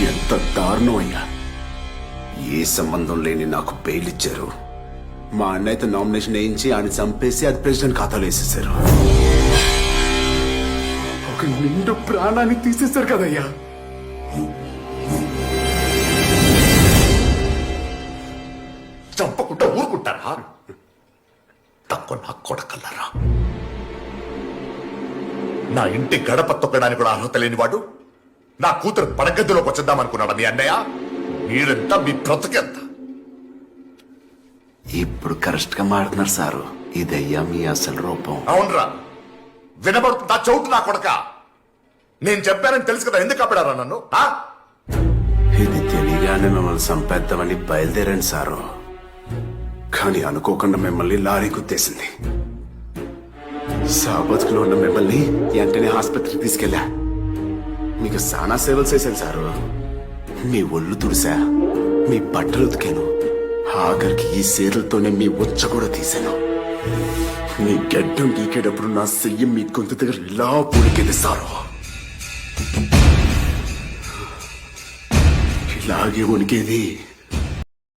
ఎంత దారుణం అయ్యా. ఏ సంబంధం లేని నాకు బెయిల్ ఇచ్చారు. మా అన్నయ్యతో నామినేషన్ వేయించి ఆయన చంపేసి అది ప్రెసిడెంట్ ఖాతాలో వేసేసారు. ఒక నిండు ప్రాణాన్ని తీసేశారు కదయ్యా. చంపకుండా ఊరుకుంటారా? తక్కువ నా కొడకల్లారా. నా ఇంటి గడప తొక్కడానికి కూడా అర్హత లేనివాడు నా కూతురు పడగదిలోకి వచ్చేద్దామనుకున్నాడా మీ అన్నయ్య? మీరెంత, మీ బ్రతుకెంత? ఇప్పుడు కరెక్ట్ గా మాడుతున్నారు సారు. ఇదయ్యా మీ అసలు రూపం. అవునరా, వినబడుతుందా చౌటు నా కొడక? నేను చెప్పానని తెలుసు కదా, ఎందుకు అప్పడారా నన్ను? ఇది తెలియగానే మిమ్మల్ని చంపేద్దామని బయలుదేరాను సారు. కానీ అనుకోకుండా మిమ్మల్ని లారీ గుద్దేసింది. సాబతుకులో ఉన్న మిమ్మల్ని వెంటనే ఆసుపత్రికి తీసుకెళ్ళా. మీకు సానా సేవలు చేశాను సారు. మీ ఒళ్ళు తుడిసా, మీ బట్టలు ఉతికాను, ఆఖరికి ఈ సేరులతోనే మీ ఉచ్చ కూడా తీశాను. మీ గడ్డం గీకేటప్పుడు నా చెయ్యి మీ గొంతు దగ్గర ఇలా పొడికేది సారు. ఇలాగే ఉనికేది.